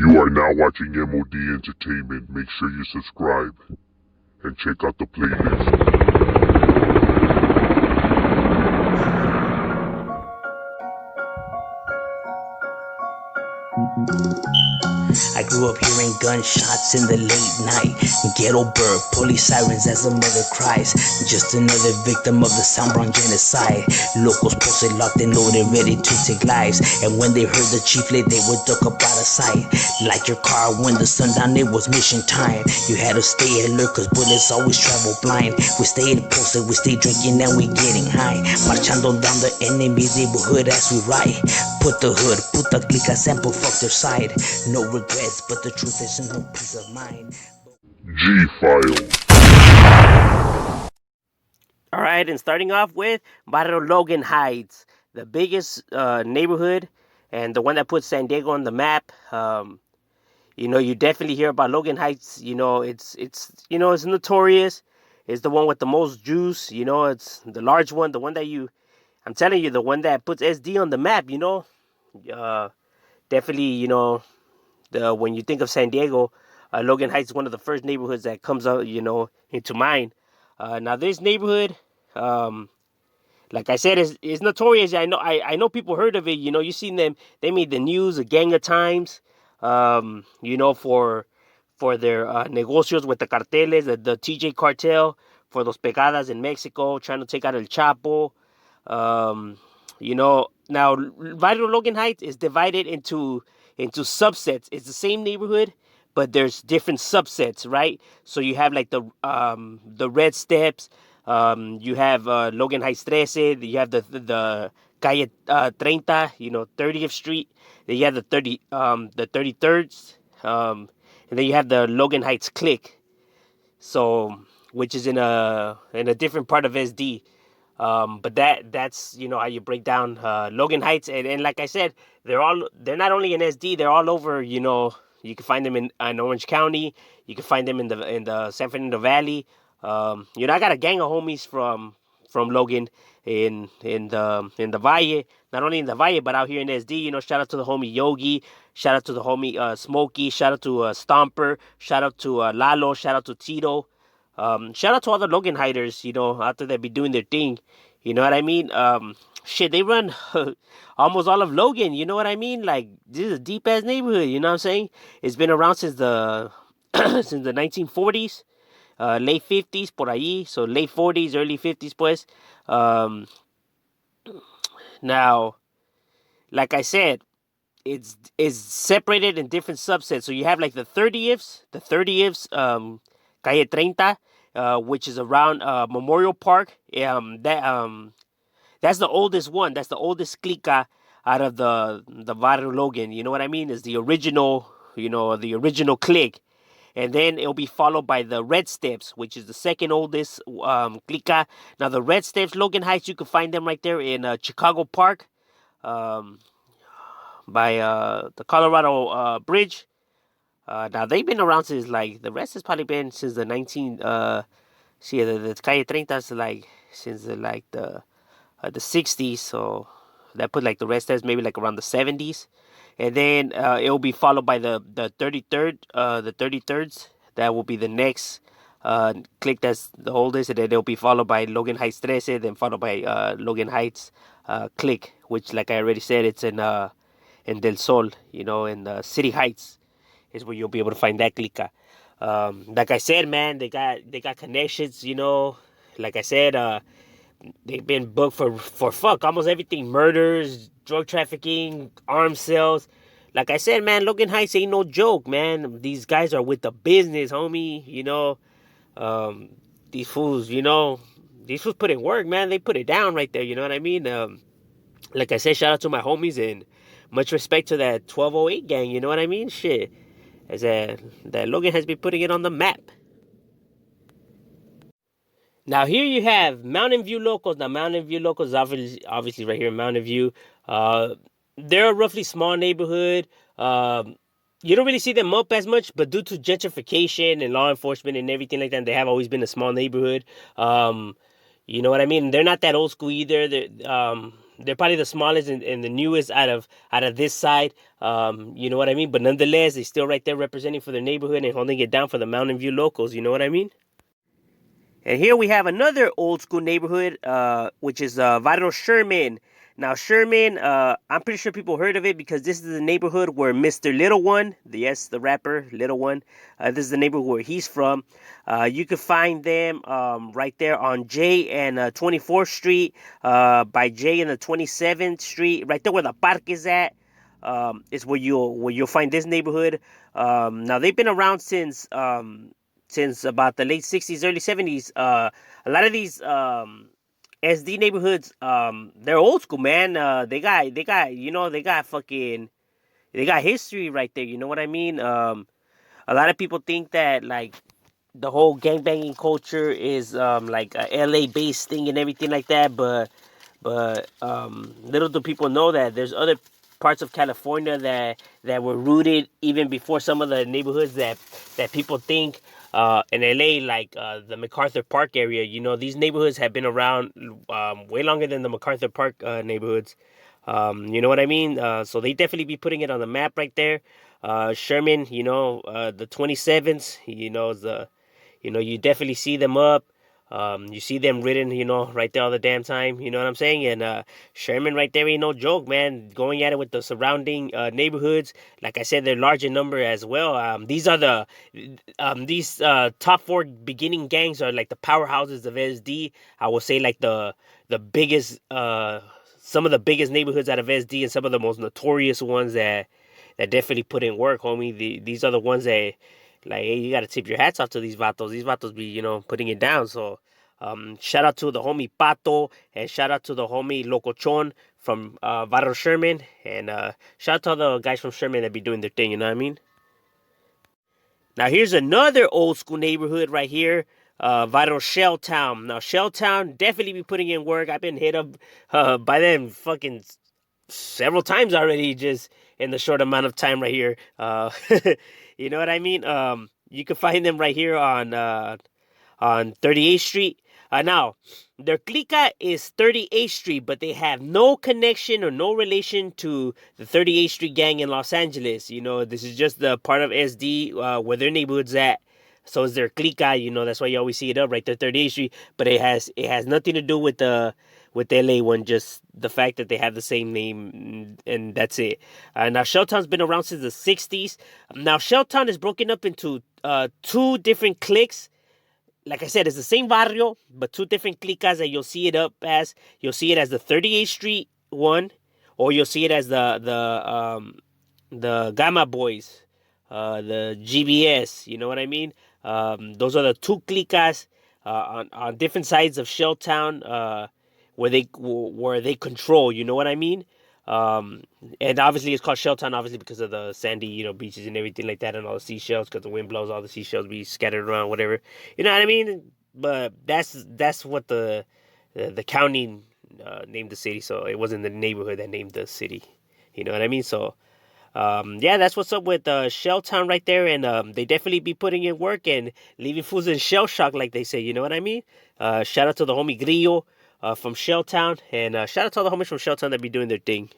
You are now watching M.O.D. Entertainment. Make sure you subscribe and check out the playlist. I grew up hearing gunshots in the late night. Ghetto bird, police sirens as a mother cries. Just another victim of the Soundbrown genocide. Locals posted locked and loaded, ready to take lives. And when they heard the chief lay, they would duck up out of sight. Like your car when the sun down, it was mission time. You had to stay alert cause bullets always travel blind. We stayed posted, we stayed drinking and we getting high. Marchando down the enemy's neighborhood as we ride. Put the hood, put the glica sample, fuck their side. No regrets, but the truth is no peace of mind. G-File. Alright, and starting off with Vario Logan Heights, the biggest neighborhood and the one that puts San Diego on the map. You definitely hear about Logan Heights. It's notorious. It's the one with the most juice. It's the large one, the one that I'm telling you, the one that puts SD on the map. Definitely, when you think of San Diego, Logan Heights is one of the first neighborhoods that comes out, into mind. Now this neighborhood, like I said, is notorious. I know people heard of it. You seen them. They made the news a gang of times. For their negocios with the carteles, the TJ cartel, for those pegadas in Mexico, trying to take out El Chapo. Now Vario Logan Heights is divided into subsets. It's the same neighborhood, but there's different subsets, right? So you have like the Red Steps, you have Logan Heights 13, you have the Calle 30, 30th Street. Then you have the 33rd, and then you have the Logan Heights Click. So, which is in a different part of SD. But that's how you break down Logan Heights, and like I said, they're not only in SD, they're all over. You can find them in Orange County, you can find them in the San Fernando Valley. I got a gang of homies from Logan in the Valle, not only in the Valle but out here in SD. Shout out to the homie Yogi, shout out to the homie Smokey, shout out to Stomper, shout out to Lalo, shout out to Tito. Shout out to all the Logan Hiders, out there that be doing their thing. You know what I mean? Shit, they run almost all of Logan. You know what I mean? Like, this is a deep ass neighborhood. You know what I'm saying? It's been around since the since the 1940s, late 50s, por ahí. So late 40s, early 50s, pues. Now, like I said, it's separated in different subsets. So you have like the 30ths, Calle 30, which is around Memorial Park. That's the oldest one. That's the oldest clica out of the Vario Logan. You know what I mean? It's the original, the original clique. And then it'll be followed by the Red Steps, which is the second oldest clica. Now the Red Steps, Logan Heights, you can find them right there in Chicago Park, by the Colorado Bridge. Now they've been around since the rest has probably been since the 19. The Calle 30 is since the 60s. So that put the rest as maybe around the 70s, and then it will be followed by the 33rd, the 33rds. That will be the next click that's the oldest, and then it'll be followed by Logan Heights 13, then followed by Logan Heights click, which like I already said, it's in Del Sol, in City Heights is where you'll be able to find that clica. Like I said, man, they got connections. Like I said, they've been booked for fuck almost everything: murders, drug trafficking, arms sales. Like I said, man, Logan Heights ain't no joke, man. These guys are with the business, homie. These fools, put in work, man. They put it down right there. You know what I mean? Like I said, shout out to my homies and much respect to that 1208 gang. You know what I mean? Shit. As that Logan has been putting it on the map. Now here you have Mountain View Locals. Now Mountain View Locals is obviously right here in Mountain View. They're a roughly small neighborhood. You don't really see them up as much, but due to gentrification and law enforcement and everything like that, they have always been a small neighborhood. You know what I mean? They're not that old school either. they're probably the smallest and the newest out of this side. You know what I mean? But nonetheless, they still right there representing for their neighborhood and holding it down for the Mountain View locals. You know what I mean? And here we have another old school neighborhood, which is Vario Sherman. Now, Sherman, I'm pretty sure people heard of it because this is the neighborhood where Mr. Little One, yes, the rapper Little One, this is the neighborhood where he's from. You can find them right there on J and 24th Street, by J and the 27th Street, right there where the park is at. Is where you'll find this neighborhood. Now they've been around since about the late 60s, early 70s. A lot of these SD neighborhoods, they're old school, man. They got history right there. You know what I mean? A lot of people think that like the whole gangbanging culture is like a LA based thing and everything like that, but little do people know that there's other parts of California that were rooted even before some of the neighborhoods that people think in LA, like the MacArthur Park area. You know, these neighborhoods have been around way longer than the MacArthur Park neighborhoods. You know what I mean? So they definitely be putting it on the map right there. Sherman, you know, the 27s, you know, you definitely see them up. You see them ridden, you know, right there all the damn time. You know what I'm saying? And Sherman right there ain't no joke, man. Going at it with the surrounding neighborhoods. Like I said, they're large in number as well. These top four beginning gangs are like the powerhouses of SD. I will say like the biggest, some of the biggest neighborhoods out of SD and some of the most notorious ones that definitely put in work, homie. These are the ones that, like, hey, you gotta tip your hats off to these vatos. These vatos be, you know, putting it down. So, shout out to the homie Pato and shout out to the homie Locochon from Vario Sherman, and shout out to all the guys from Sherman that be doing their thing. You know what I mean? Now here's another old school neighborhood right here. Vario Shelltown. Now Shelltown definitely be putting in work. I've been hit up by them fucking several times already, just in the short amount of time right here. You know what I mean? You can find them right here on 38th Street. Now, their clica is 38th Street, but they have no connection or no relation to the 38th Street gang in Los Angeles. You know, this is just the part of SD where their neighborhood's at. So is their clica, you know, that's why you always see it up right there, 38th Street. But it has nothing to do with the LA one, just the fact that they have the same name, and that's it. Now, Shelltown's been around since the 60s. Now, Shelltown is broken up into two different cliques. Like I said, it's the same barrio, but two different clicas that you'll see it up as. You'll see it as the 38th Street one, or you'll see it as the Gamma Boys, the GBS. You know what I mean? Those are the two clicas on different sides of Shelltown, where they control. You know what I mean? And obviously it's called Shelltown, obviously because of the sandy, you know, beaches and everything like that, and all the seashells, because the wind blows all the seashells be scattered around, whatever. You know what I mean? But that's what the county named the city, so it wasn't the neighborhood that named the city. You know what I mean? So yeah, that's what's up with Shelltown right there, and they definitely be putting in work and leaving fools in shell shock, like they say. You know what I mean? Shout out to the homie Grillo from Shelltown, and shout out to all the homies from Shelltown that be doing their thing.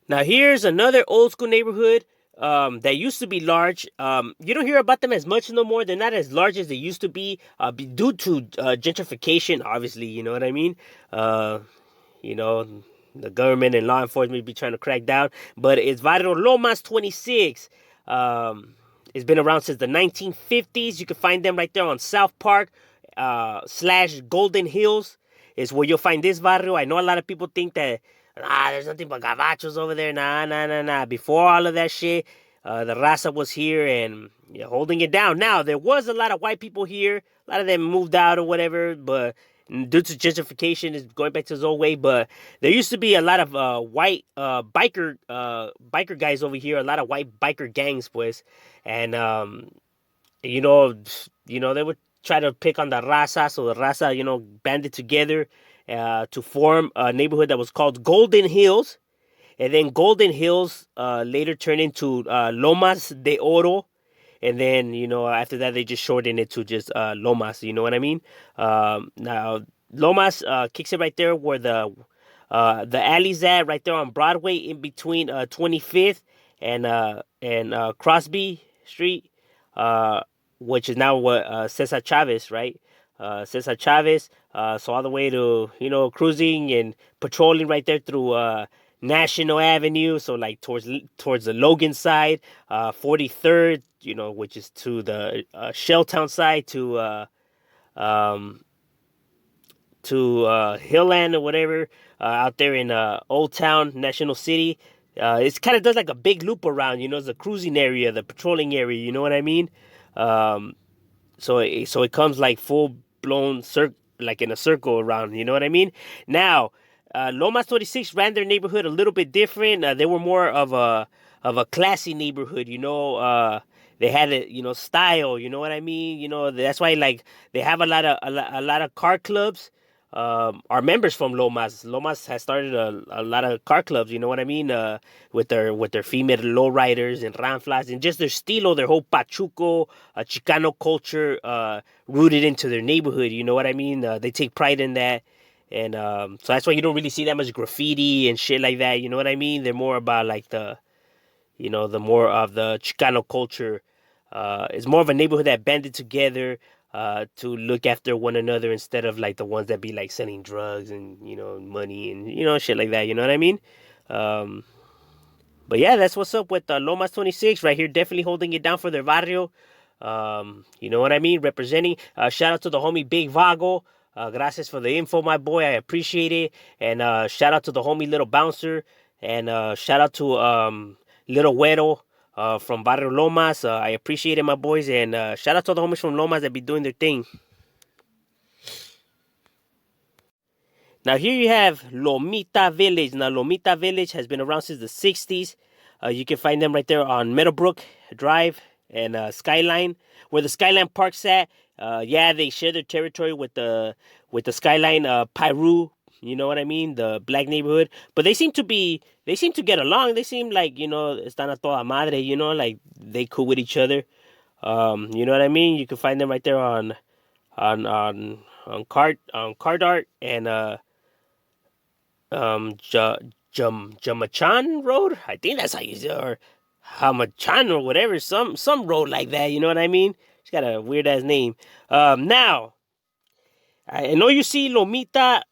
Now here's another old school neighborhood that used to be large. You don't hear about them as much no more. They're not as large as they used to be, due to gentrification, obviously. You know what I mean? You know, the government and law enforcement be trying to crack down. But it's Vario Lomas 26. It's been around since the 1950s. You can find them right there on South Park / Golden Hills is where you'll find this barrio. I know a lot of people think that there's nothing but gabachos over there. Nah. Before all of that shit, the raza was here and holding it down. Now, there was a lot of white people here. A lot of them moved out or whatever, but due to gentrification, is going back to his old way. But there used to be a lot of white biker guys over here. A lot of white biker gangs, pues. And you know, they would try to pick on the raza, so the raza, banded together to form a neighborhood that was called Golden Hills. And then Golden Hills later turned into Lomas de Oro. And then, after that, they just shortened it to just Lomas, you know what I mean? Now, Lomas kicks it right there where the alley's at, right there on Broadway, in between 25th and Crosby Street, which is now what Cesar Chavez, right? Cesar Chavez. So all the way to cruising and patrolling right there through National Avenue, so like towards the Logan side, 43rd, which is to the Shelltown side, um, to Hillland or whatever, out there in Old Town, National City. It kind of does like a big loop around, the cruising area, the patrolling area. You know what I mean? Um, so it comes like full blown like in a circle around. You know what I mean? Now, Lomas 26 ran their neighborhood a little bit different. They were more of a classy neighborhood. They had style. You know what I mean? That's why like they have a lot of car clubs. Our members from Lomas. Lomas has started a lot of car clubs. You know what I mean? With their female lowriders and ranflas and just their estilo, their whole Pachuco, Chicano culture, rooted into their neighborhood. You know what I mean? They take pride in that. And so that's why you don't really see that much graffiti and shit like that. You know what I mean? They're more about like the more of the Chicano culture. It's more of a neighborhood that banded together to look after one another instead of like the ones that be like selling drugs and money and shit like that. You know what I mean? Um, but yeah, that's what's up with Lomas 26 right here. Definitely holding it down for their barrio. You know what I mean? Representing. Shout out to the homie Big Vago. Gracias for the info, my boy. I appreciate it. And shout out to the homie Little Bouncer. And shout out to Little Güero from Barrio Lomas. I appreciate it, my boys. And shout out to the homies from Lomas that be doing their thing. Now here you have Lomita Village. Now Lomita Village has been around since the 60s. You can find them right there on Meadowbrook Drive and Skyline, where the Skyline Park's at. Yeah, they share their territory with the Skyline Piru. You know what I mean? The black neighborhood. But they seem to get along. They seem like, están a toda madre, like they cool with each other. You know what I mean? You can find them right there on Card Art and Jamachan Road. I think that's how you say it, or Hamachan or whatever. Some road like that. You know what I mean? It's got a weird ass name. Now I know you see Lomita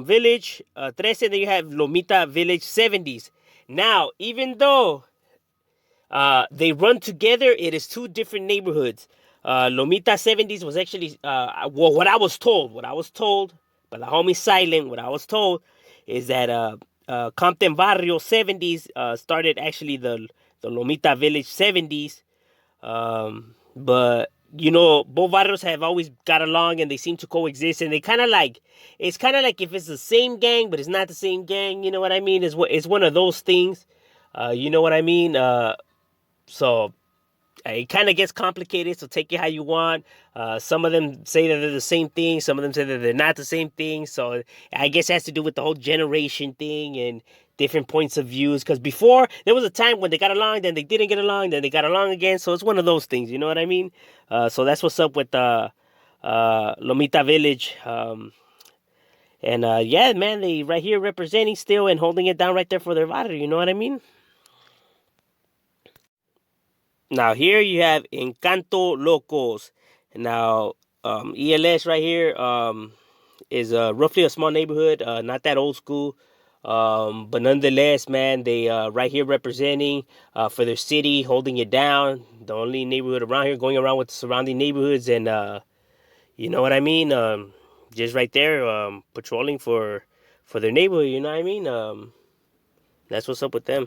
Village 13, then you have Lomita Village 70s. Now, even though they run together, it is two different neighborhoods. Lomita 70s was actually what I was told by the homie Silent. What I was told is that Compton Vario 70s started actually the Lomita Village 70s. But both barrios have always got along and they seem to coexist, and they kind of like, it's kind of like if it's the same gang but it's not the same gang. You know what I mean? It's one of those things. You know what I mean? So it kind of gets complicated, so take it how you want. Some of them say that they're the same thing. Some of them say that they're not the same thing. So I guess it has to do with the whole generation thing and different points of views. Because before, there was a time when they got along, then they didn't get along, then they got along again. So it's one of those things, you know what I mean? So that's what's up with Lomita Village. And yeah, man, they right here representing still and holding it down right there for their barrio, you know what I mean? Now here you have Encanto Locos. Now ELS right here is roughly a small neighborhood, not that old school, but nonetheless, man, they right here representing for their city, holding it down. The only neighborhood around here, going around with the surrounding neighborhoods, and you know what I mean. Just right there, patrolling for their neighborhood. You know what I mean. That's what's up with them.